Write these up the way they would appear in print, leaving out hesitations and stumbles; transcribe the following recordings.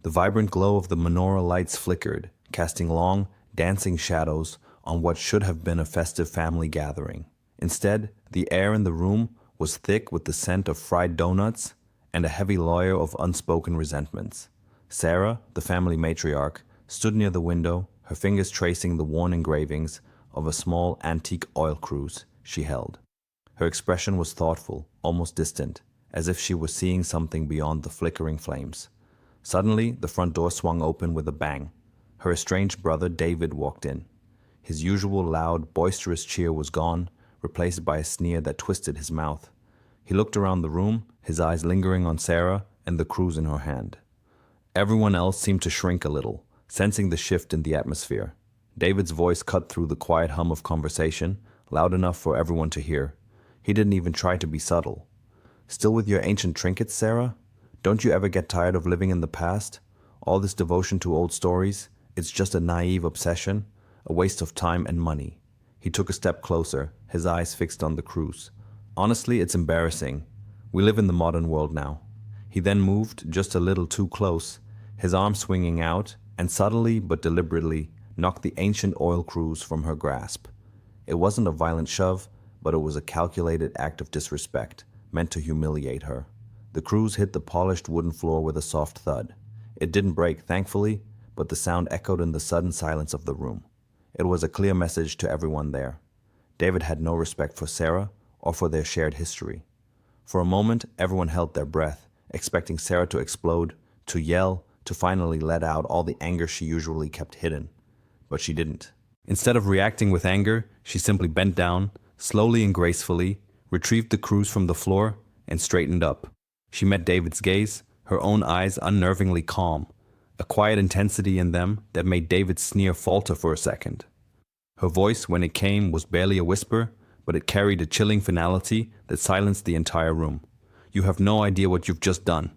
The vibrant glow of the menorah lights flickered, casting long, dancing shadows on what should have been a festive family gathering. Instead, the air in the room was thick with the scent of fried donuts and a heavy layer of unspoken resentments. Sarah, the family matriarch, stood near the window, her fingers tracing the worn engravings of a small antique oil cruise she held. Her expression was thoughtful, almost distant, as if she was seeing something beyond the flickering flames. Suddenly, the front door swung open with a bang. Her estranged brother David walked in. His usual loud, boisterous cheer was gone, replaced by a sneer that twisted his mouth. He looked around the room, his eyes lingering on Sarah and the cruise in her hand. Everyone else seemed to shrink a little, sensing the shift in the atmosphere. David's voice cut through the quiet hum of conversation, loud enough for everyone to hear. He didn't even try to be subtle. "Still with your ancient trinkets, Sarah? Don't you ever get tired of living in the past? All this devotion to old stories, it's just a naive obsession, a waste of time and money." He took a step closer, his eyes fixed on the cruise. "Honestly, it's embarrassing. We live in the modern world now." He then moved just a little too close, his arm swinging out, and subtly but deliberately knocked the ancient oil cruise from her grasp. It wasn't a violent shove, but it was a calculated act of disrespect, meant to humiliate her. The cruise hit the polished wooden floor with a soft thud. It didn't break, thankfully, but the sound echoed in the sudden silence of the room. It was a clear message to everyone there. David had no respect for Sarah or for their shared history. For a moment, everyone held their breath, expecting Sarah to explode, to yell, to finally let out all the anger she usually kept hidden. But she didn't. Instead of reacting with anger, she simply bent down, slowly and gracefully, retrieved the cruise from the floor, and straightened up. She met David's gaze, her own eyes unnervingly calm, a quiet intensity in them that made David's sneer falter for a second. Her voice, when it came, was barely a whisper, but it carried a chilling finality that silenced the entire room. "You have no idea what you've just done."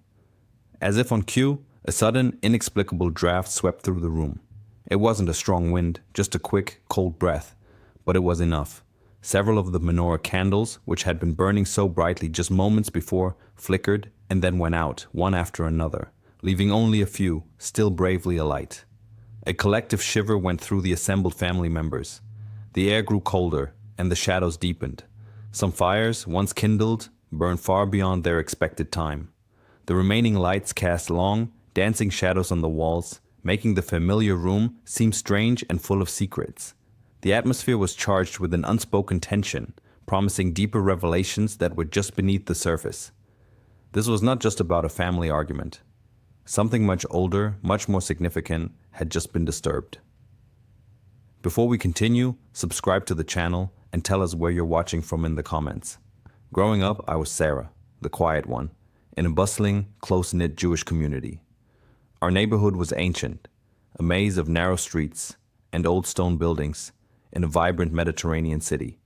As if on cue, a sudden, inexplicable draft swept through the room. It wasn't a strong wind, just a quick, cold breath, but it was enough. Several of the menorah candles, which had been burning so brightly just moments before, flickered and then went out, one after another, leaving only a few, still bravely alight. A collective shiver went through the assembled family members. The air grew colder, and the shadows deepened. Some fires, once kindled, burned far beyond their expected time. The remaining lights cast long, dancing shadows on the walls, making the familiar room seem strange and full of secrets. The atmosphere was charged with an unspoken tension, promising deeper revelations that were just beneath the surface. This was not just about a family argument. Something much older, much more significant, had just been disturbed. Before we continue, subscribe to the channel and tell us where you're watching from in the comments. Growing up, I was Sarah, the quiet one, in a bustling, close-knit Jewish community. Our neighborhood was ancient, a maze of narrow streets and old stone buildings in a vibrant Mediterranean city.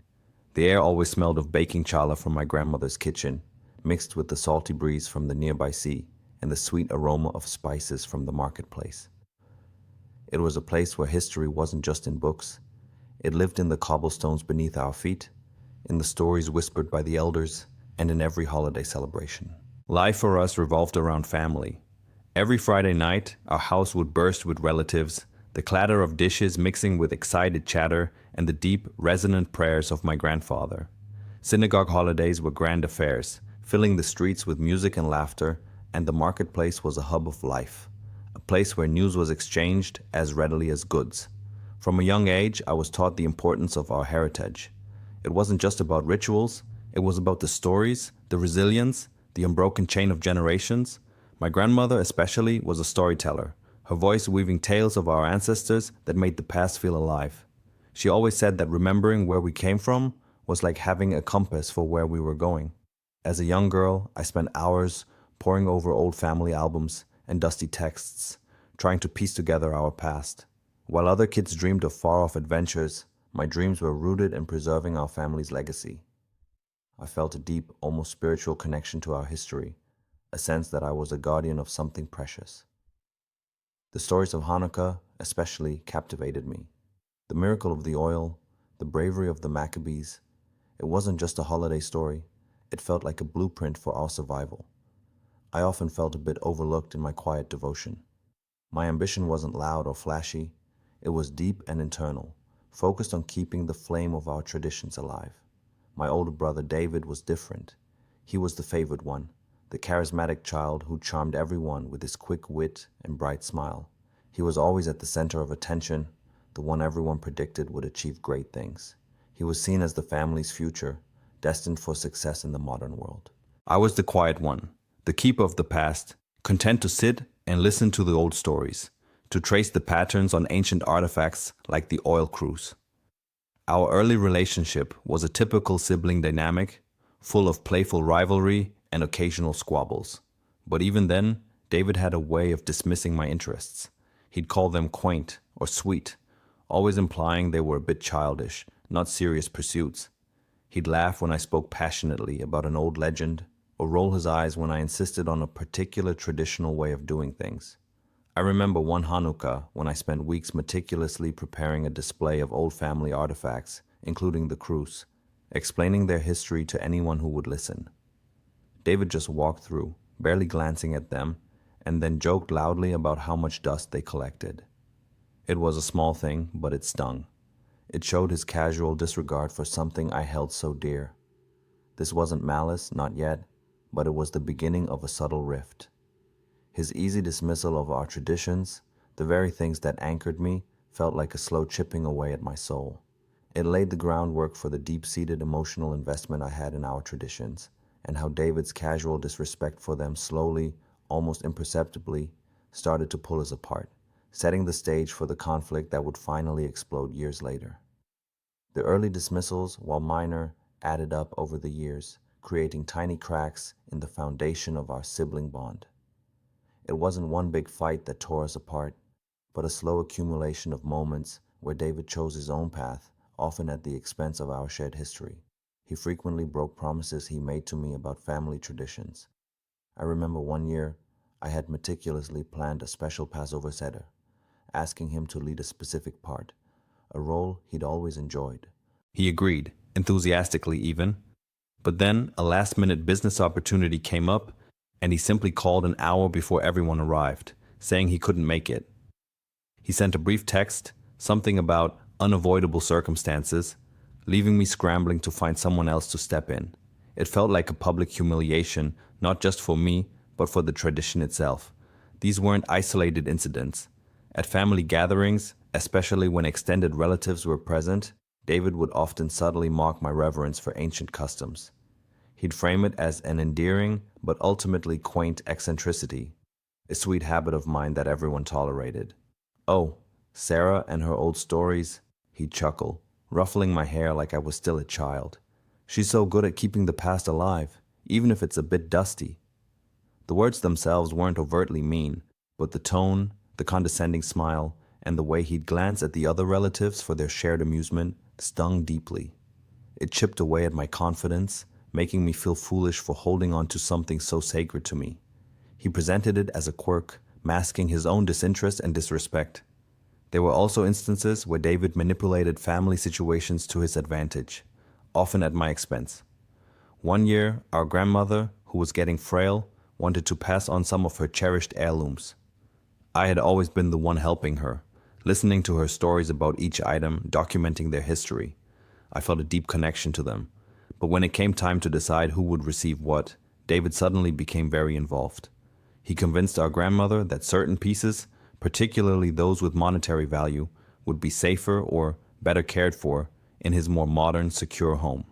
The air always smelled of baking challah from my grandmother's kitchen, mixed with the salty breeze from the nearby sea and the sweet aroma of spices from the marketplace. It was a place where history wasn't just in books. It lived in the cobblestones beneath our feet, in the stories whispered by the elders, and in every holiday celebration. Life for us revolved around family. Every Friday night, our house would burst with relatives, the clatter of dishes mixing with excited chatter and the deep, resonant prayers of my grandfather. Synagogue holidays were grand affairs, filling the streets with music and laughter, and the marketplace was a hub of life, a place where news was exchanged as readily as goods. From a young age, I was taught the importance of our heritage. It wasn't just about rituals, it was about the stories, the resilience, the unbroken chain of generations. My grandmother especially was a storyteller, her voice weaving tales of our ancestors that made the past feel alive. She always said that remembering where we came from was like having a compass for where we were going. As a young girl, I spent hours poring over old family albums and dusty texts, trying to piece together our past. While other kids dreamed of far-off adventures, my dreams were rooted in preserving our family's legacy. I felt a deep, almost spiritual connection to our history, a sense that I was a guardian of something precious. The stories of Hanukkah especially captivated me. The miracle of the oil, the bravery of the Maccabees. It wasn't just a holiday story, it felt like a blueprint for our survival. I often felt a bit overlooked in my quiet devotion. My ambition wasn't loud or flashy. It was deep and internal, focused on keeping the flame of our traditions alive. My older brother David was different. He was the favored one, the charismatic child who charmed everyone with his quick wit and bright smile. He was always at the center of attention, the one everyone predicted would achieve great things. He was seen as the family's future, destined for success in the modern world. I was the quiet one, the keeper of the past, content to sit and listen to the old stories, to trace the patterns on ancient artifacts like the oil cruise. Our early relationship was a typical sibling dynamic, full of playful rivalry and occasional squabbles. But even then, David had a way of dismissing my interests. He'd call them quaint or sweet, always implying they were a bit childish, not serious pursuits. He'd laugh when I spoke passionately about an old legend, or roll his eyes when I insisted on a particular traditional way of doing things. I remember one Hanukkah when I spent weeks meticulously preparing a display of old family artifacts, including the kruse, explaining their history to anyone who would listen. David just walked through, barely glancing at them, and then joked loudly about how much dust they collected. It was a small thing, but it stung. It showed his casual disregard for something I held so dear. This wasn't malice, not yet, but it was the beginning of a subtle rift. His easy dismissal of our traditions, the very things that anchored me, felt like a slow chipping away at my soul. It laid the groundwork for the deep-seated emotional investment I had in our traditions, and how David's casual disrespect for them slowly, almost imperceptibly, started to pull us apart, setting the stage for the conflict that would finally explode years later. The early dismissals, while minor, added up over the years, creating tiny cracks in the foundation of our sibling bond. It wasn't one big fight that tore us apart, but a slow accumulation of moments where David chose his own path, often at the expense of our shared history. He frequently broke promises he made to me about family traditions. I remember one year, I had meticulously planned a special Passover Seder, asking him to lead a specific part, a role he'd always enjoyed. He agreed, enthusiastically even. But then a last-minute business opportunity came up, and he simply called an hour before everyone arrived, saying he couldn't make it. He sent a brief text, something about unavoidable circumstances, leaving me scrambling to find someone else to step in. It felt like a public humiliation, not just for me, but for the tradition itself. These weren't isolated incidents. At family gatherings, especially when extended relatives were present, David would often subtly mock my reverence for ancient customs. He'd frame it as an endearing but ultimately quaint eccentricity, a sweet habit of mine that everyone tolerated. "Oh, Sarah and her old stories," he'd chuckle, ruffling my hair like I was still a child. "She's so good at keeping the past alive, even if it's a bit dusty." The words themselves weren't overtly mean, but the tone, the condescending smile, and the way he'd glance at the other relatives for their shared amusement stung deeply. It chipped away at my confidence, making me feel foolish for holding on to something so sacred to me. He presented it as a quirk, masking his own disinterest and disrespect. There were also instances where David manipulated family situations to his advantage, often at my expense. One year, our grandmother, who was getting frail, wanted to pass on some of her cherished heirlooms. I had always been the one helping her, listening to her stories about each item, documenting their history. I felt a deep connection to them. But when it came time to decide who would receive what, David suddenly became very involved. He convinced our grandmother that certain pieces, particularly those with monetary value, would be safer or better cared for in his more modern, secure home.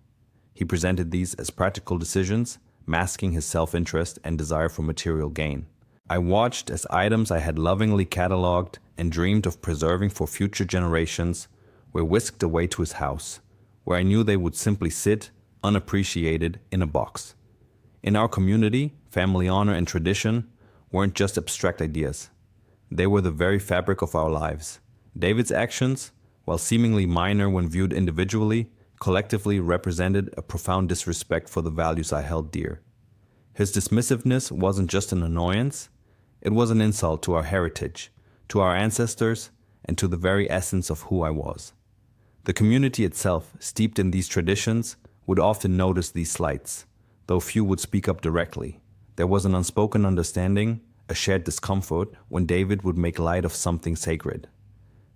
He presented these as practical decisions, masking his self-interest and desire for material gain. I watched as items I had lovingly cataloged and dreamed of preserving for future generations were whisked away to his house, where I knew they would simply sit, unappreciated, in a box. In our community, family honor and tradition weren't just abstract ideas. They were the very fabric of our lives. David's actions, while seemingly minor when viewed individually, collectively represented a profound disrespect for the values I held dear. His dismissiveness wasn't just an annoyance, it was an insult to our heritage, to our ancestors, and to the very essence of who I was. The community itself, steeped in these traditions, would often notice these slights, though few would speak up directly. There was an unspoken understanding, a shared discomfort when David would make light of something sacred.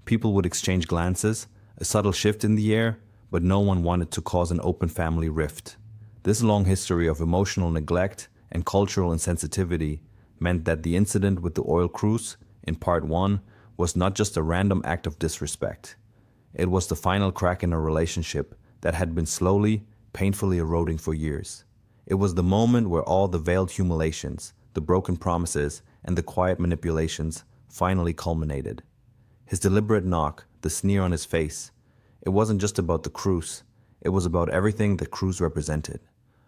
People would exchange glances, a subtle shift in the air, but no one wanted to cause an open family rift. This long history of emotional neglect and cultural insensitivity meant that the incident with the oil cruise, in part 1, was not just a random act of disrespect. It was the final crack in a relationship that had been slowly, painfully eroding for years. It was the moment where all the veiled humiliations, the broken promises, and the quiet manipulations finally culminated. His deliberate knock, the sneer on his face, it wasn't just about the cruise, it was about everything the cruise represented.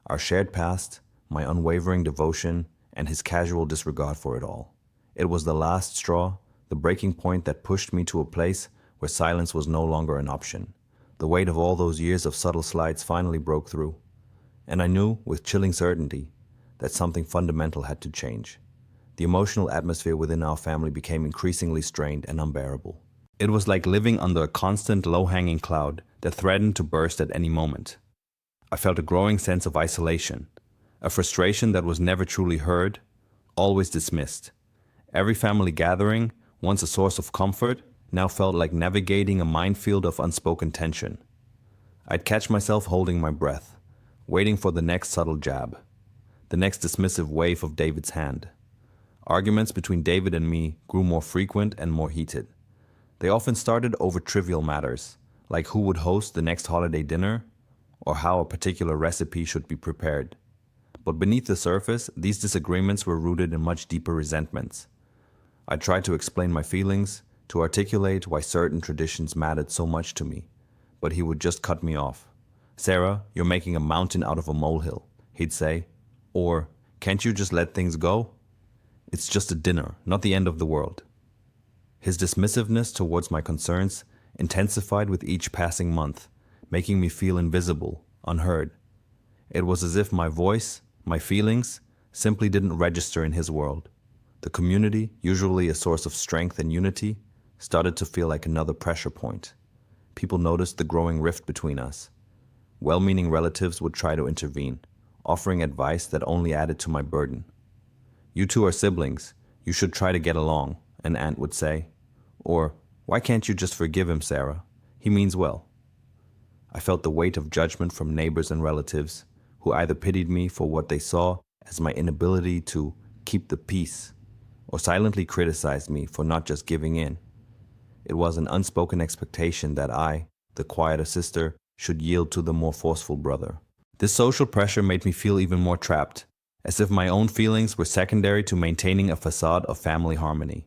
Our shared past, my unwavering devotion, and his casual disregard for it all. It was the last straw, the breaking point that pushed me to a place where silence was no longer an option. The weight of all those years of subtle slides finally broke through, and I knew with chilling certainty that something fundamental had to change. The emotional atmosphere within our family became increasingly strained and unbearable. It was like living under a constant low-hanging cloud that threatened to burst at any moment. I felt a growing sense of isolation, a frustration that was never truly heard, always dismissed. Every family gathering, once a source of comfort, now felt like navigating a minefield of unspoken tension. I'd catch myself holding my breath, waiting for the next subtle jab, the next dismissive wave of David's hand. Arguments between David and me grew more frequent and more heated. They often started over trivial matters, like who would host the next holiday dinner, or how a particular recipe should be prepared. But beneath the surface, these disagreements were rooted in much deeper resentments. I tried to explain my feelings, to articulate why certain traditions mattered so much to me, but he would just cut me off. "Sarah, you're making a mountain out of a molehill," he'd say. Or, "Can't you just let things go? It's just a dinner, not the end of the world." His dismissiveness towards my concerns intensified with each passing month, making me feel invisible, unheard. It was as if my voice, my feelings, simply didn't register in his world. The community, usually a source of strength and unity, started to feel like another pressure point. People noticed the growing rift between us. Well-meaning relatives would try to intervene, offering advice that only added to my burden. "You two are siblings, you should try to get along," an aunt would say. Or, "Why can't you just forgive him, Sarah? He means well." I felt the weight of judgment from neighbors and relatives, who either pitied me for what they saw as my inability to keep the peace, or silently criticized me for not just giving in. It was an unspoken expectation that I, the quieter sister, should yield to the more forceful brother. This social pressure made me feel even more trapped, as if my own feelings were secondary to maintaining a facade of family harmony.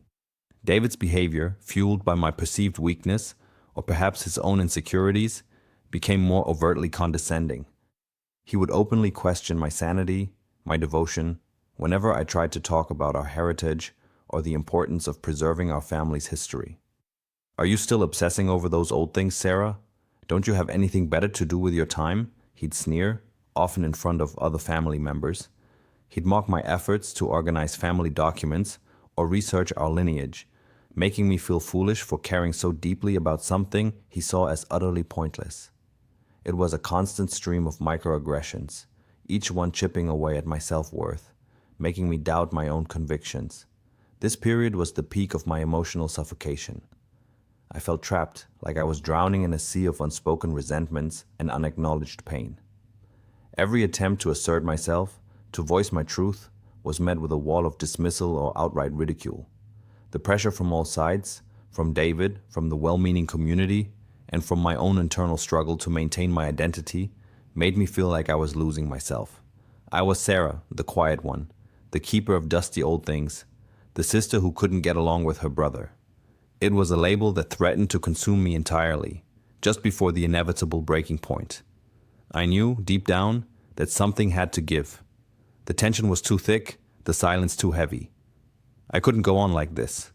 David's behavior, fueled by my perceived weakness, or perhaps his own insecurities, became more overtly condescending. He would openly question my sanity, my devotion, whenever I tried to talk about our heritage or the importance of preserving our family's history. "Are you still obsessing over those old things, Sarah? Don't you have anything better to do with your time?" he'd sneer, often in front of other family members. He'd mock my efforts to organize family documents or research our lineage, making me feel foolish for caring so deeply about something he saw as utterly pointless. It was a constant stream of microaggressions, each one chipping away at my self-worth, making me doubt my own convictions. This period was the peak of my emotional suffocation. I felt trapped, like I was drowning in a sea of unspoken resentments and unacknowledged pain. Every attempt to assert myself, to voice my truth, was met with a wall of dismissal or outright ridicule. The pressure from all sides, from David, from the well-meaning community, and from my own internal struggle to maintain my identity, made me feel like I was losing myself. I was Sarah, the quiet one, the keeper of dusty old things, the sister who couldn't get along with her brother. It was a label that threatened to consume me entirely, just before the inevitable breaking point. I knew, deep down, that something had to give. The tension was too thick, the silence too heavy. I couldn't go on like this.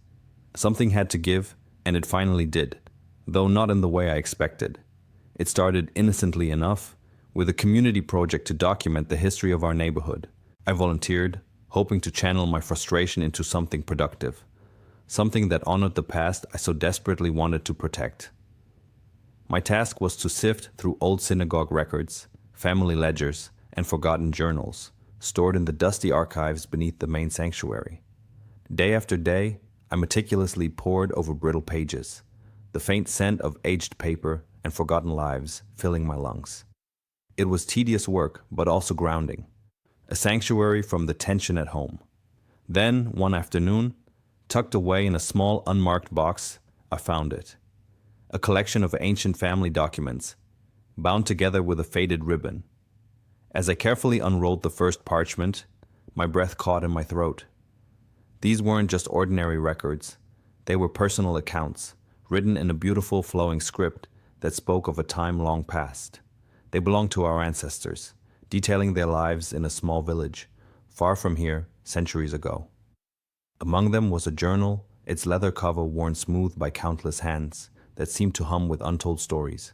Something had to give, and it finally did, though not in the way I expected. It started innocently enough, with a community project to document the history of our neighborhood. I volunteered, hoping to channel my frustration into something productive, something that honored the past I so desperately wanted to protect. My task was to sift through old synagogue records, family ledgers, and forgotten journals, stored in the dusty archives beneath the main sanctuary. Day after day, I meticulously pored over brittle pages, the faint scent of aged paper and forgotten lives filling my lungs. It was tedious work, but also grounding, a sanctuary from the tension at home. Then, one afternoon, tucked away in a small unmarked box, I found it. A collection of ancient family documents, bound together with a faded ribbon. As I carefully unrolled the first parchment, my breath caught in my throat. These weren't just ordinary records. They were personal accounts, written in a beautiful flowing script that spoke of a time long past. They belonged to our ancestors, detailing their lives in a small village, far from here, centuries ago. Among them was a journal, its leather cover worn smooth by countless hands, that seemed to hum with untold stories.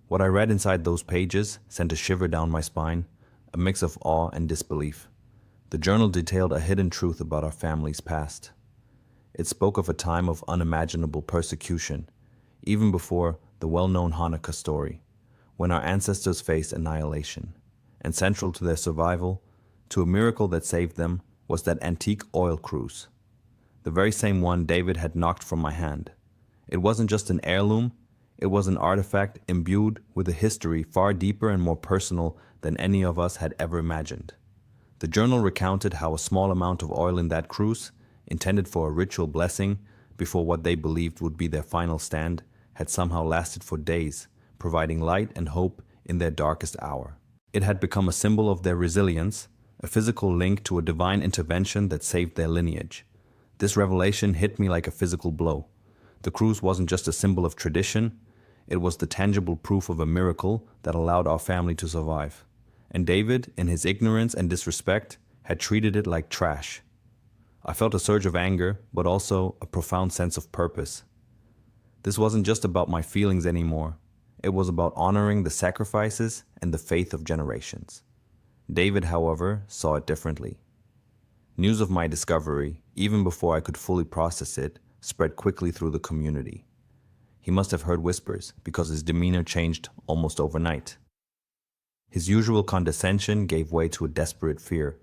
What I read inside those pages sent a shiver down my spine, a mix of awe and disbelief. The journal detailed a hidden truth about our family's past. It spoke of a time of unimaginable persecution, even before the well-known Hanukkah story, when our ancestors faced annihilation. And central to their survival, to a miracle that saved them, was that antique oil cruise. The very same one David had knocked from my hand. It wasn't just an heirloom, it was an artifact imbued with a history far deeper and more personal than any of us had ever imagined. The journal recounted how a small amount of oil in that cruise, intended for a ritual blessing before what they believed would be their final stand, had somehow lasted for days, providing light and hope in their darkest hour. It had become a symbol of their resilience, a physical link to a divine intervention that saved their lineage. This revelation hit me like a physical blow. The cruise wasn't just a symbol of tradition, it was the tangible proof of a miracle that allowed our family to survive. And David, in his ignorance and disrespect, had treated it like trash. I felt a surge of anger, but also a profound sense of purpose. This wasn't just about my feelings anymore. It was about honoring the sacrifices and the faith of generations. David, however, saw it differently. News of my discovery, even before I could fully process it, spread quickly through the community. He must have heard whispers, because his demeanor changed almost overnight. His usual condescension gave way to a desperate fear.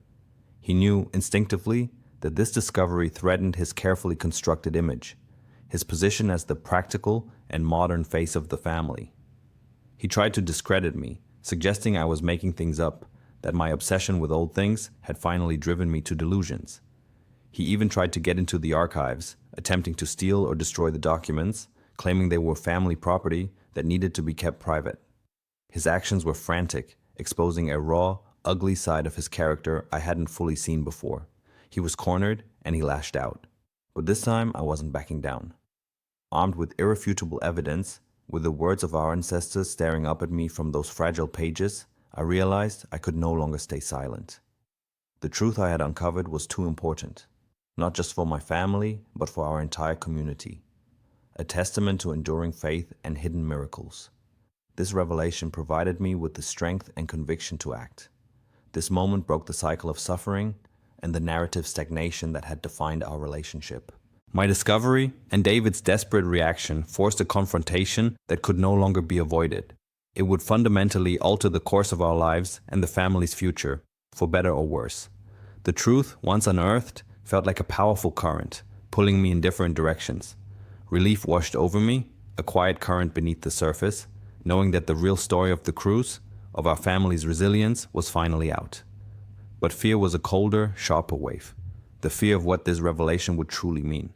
He knew instinctively that this discovery threatened his carefully constructed image, his position as the practical and modern face of the family. He tried to discredit me, suggesting I was making things up, that my obsession with old things had finally driven me to delusions. He even tried to get into the archives, attempting to steal or destroy the documents, claiming they were family property that needed to be kept private. His actions were frantic, exposing a raw, ugly side of his character I hadn't fully seen before. He was cornered, and he lashed out. But this time, I wasn't backing down. Armed with irrefutable evidence, with the words of our ancestors staring up at me from those fragile pages, I realized I could no longer stay silent. The truth I had uncovered was too important, not just for my family, but for our entire community. A testament to enduring faith and hidden miracles. This revelation provided me with the strength and conviction to act. This moment broke the cycle of suffering and the narrative stagnation that had defined our relationship. My discovery and David's desperate reaction forced a confrontation that could no longer be avoided. It would fundamentally alter the course of our lives and the family's future, for better or worse. The truth, once unearthed, felt like a powerful current, pulling me in different directions. Relief washed over me, a quiet current beneath the surface, knowing that the real story of the cruise, of our family's resilience, was finally out. But fear was a colder, sharper wave, the fear of what this revelation would truly mean.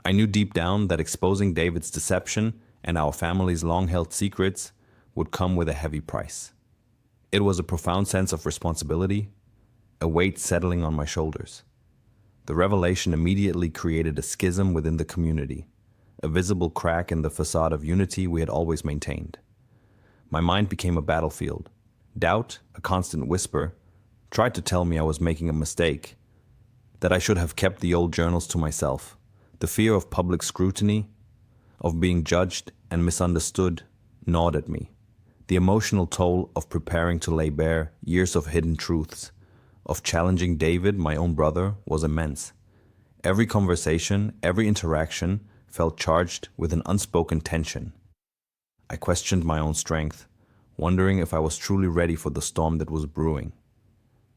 I knew deep down that exposing David's deception and our family's long-held secrets would come with a heavy price. It was a profound sense of responsibility, a weight settling on my shoulders. The revelation immediately created a schism within the community, a visible crack in the facade of unity we had always maintained. My mind became a battlefield. Doubt, a constant whisper, tried to tell me I was making a mistake, that I should have kept the old journals to myself. The fear of public scrutiny, of being judged and misunderstood, gnawed at me. The emotional toll of preparing to lay bare years of hidden truths, of challenging David, my own brother, was immense. Every conversation, every interaction felt charged with an unspoken tension. I questioned my own strength, wondering if I was truly ready for the storm that was brewing.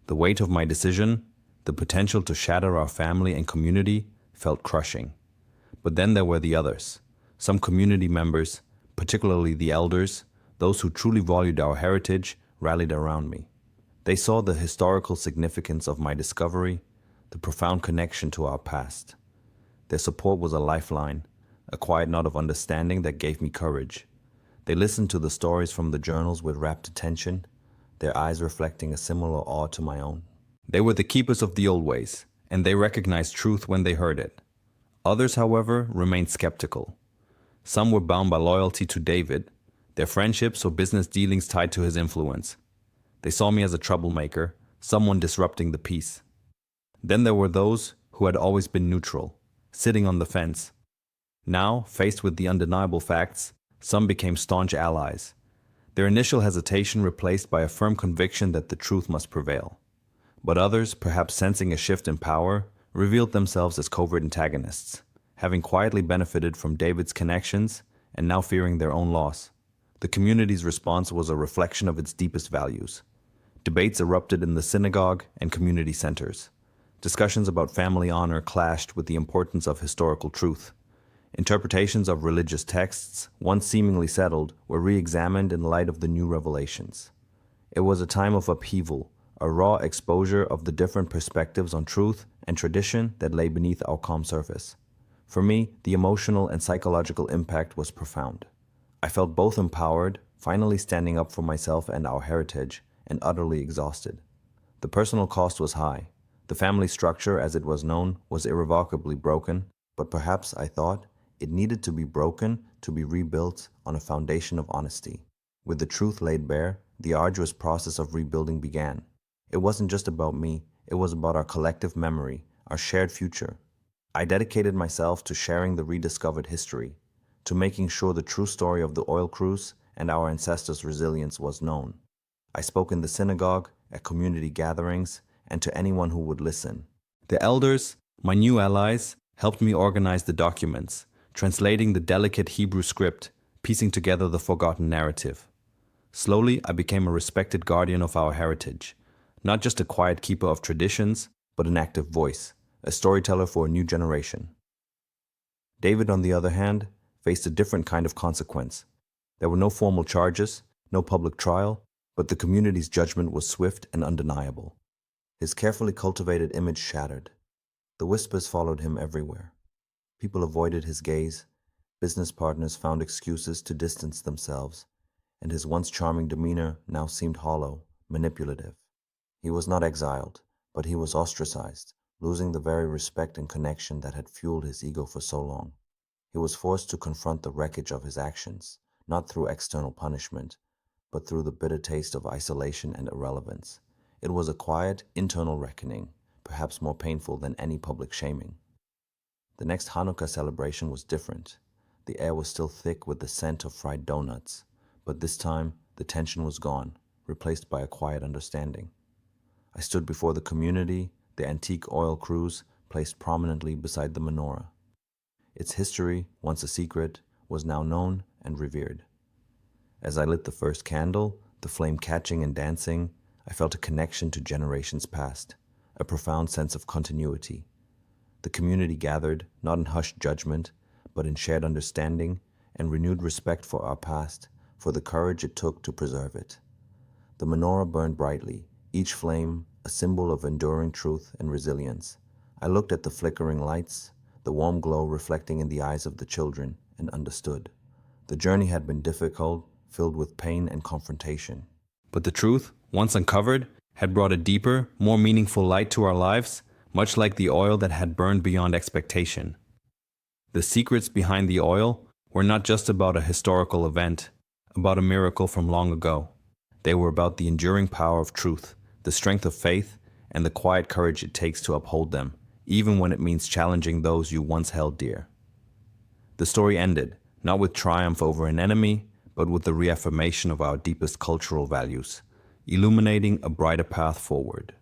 The weight of my decision, the The potential to shatter our family and community felt crushing. But then there were the others. Some community members, particularly the elders, those who truly valued our heritage, rallied around me. They saw the historical significance of my discovery, the profound connection to our past. Their support was a lifeline, a quiet nod of understanding that gave me courage. They listened to the stories from the journals with rapt attention, their eyes reflecting a similar awe to my own. They were the keepers of the old ways, and they recognized truth when they heard it. Others, however, remained skeptical. Some were bound by loyalty to David, their friendships or business dealings tied to his influence. They saw me as a troublemaker, someone disrupting the peace. Then there were those who had always been neutral, sitting on the fence. Now, faced with the undeniable facts, some became staunch allies, their initial hesitation replaced by a firm conviction that the truth must prevail. But others, perhaps sensing a shift in power, revealed themselves as covert antagonists, having quietly benefited from David's connections and now fearing their own loss. The community's response was a reflection of its deepest values. Debates erupted in the synagogue and community centers. Discussions about family honor clashed with the importance of historical truth. Interpretations of religious texts, once seemingly settled, were re-examined in light of the new revelations. It was a time of upheaval, a raw exposure of the different perspectives on truth and tradition that lay beneath our calm surface. For me, the emotional and psychological impact was profound. I felt both empowered, finally standing up for myself and our heritage, and utterly exhausted. The personal cost was high. The family structure, as it was known, was irrevocably broken, but perhaps, I thought, it needed to be broken to be rebuilt on a foundation of honesty. With the truth laid bare, the arduous process of rebuilding began. It wasn't just about me, it was about our collective memory, our shared future. I dedicated myself to sharing the rediscovered history, to making sure the true story of the oil cruise and our ancestors' resilience was known. I spoke in the synagogue, at community gatherings, and to anyone who would listen. The elders, my new allies, helped me organize the documents, translating the delicate Hebrew script, piecing together the forgotten narrative. Slowly, I became a respected guardian of our heritage, not just a quiet keeper of traditions, but an active voice, a storyteller for a new generation. David, on the other hand, faced a different kind of consequence. There were no formal charges, no public trial, but the community's judgment was swift and undeniable. His carefully cultivated image shattered. The whispers followed him everywhere. People avoided his gaze, business partners found excuses to distance themselves, and his once charming demeanor now seemed hollow, manipulative. He was not exiled, but he was ostracized, losing the very respect and connection that had fueled his ego for so long. He was forced to confront the wreckage of his actions, not through external punishment, but through the bitter taste of isolation and irrelevance. It was a quiet, internal reckoning, perhaps more painful than any public shaming. The next Hanukkah celebration was different. The air was still thick with the scent of fried donuts, but this time the tension was gone, replaced by a quiet understanding. I stood before the community, the antique oil cruise placed prominently beside the menorah. Its history, once a secret, was now known and revered. As I lit the first candle, the flame catching and dancing, I felt a connection to generations past, a profound sense of continuity. The community gathered, not in hushed judgment, but in shared understanding and renewed respect for our past, for the courage it took to preserve it. The menorah burned brightly, each flame a symbol of enduring truth and resilience. I looked at the flickering lights, the warm glow reflecting in the eyes of the children, and understood. The journey had been difficult, filled with pain and confrontation. But the truth, once uncovered, had brought a deeper, more meaningful light to our lives, much like the oil that had burned beyond expectation. The secrets behind the oil were not just about a historical event, about a miracle from long ago. They were about the enduring power of truth, the strength of faith, and the quiet courage it takes to uphold them, even when it means challenging those you once held dear. The story ended, not with triumph over an enemy, but with the reaffirmation of our deepest cultural values, illuminating a brighter path forward.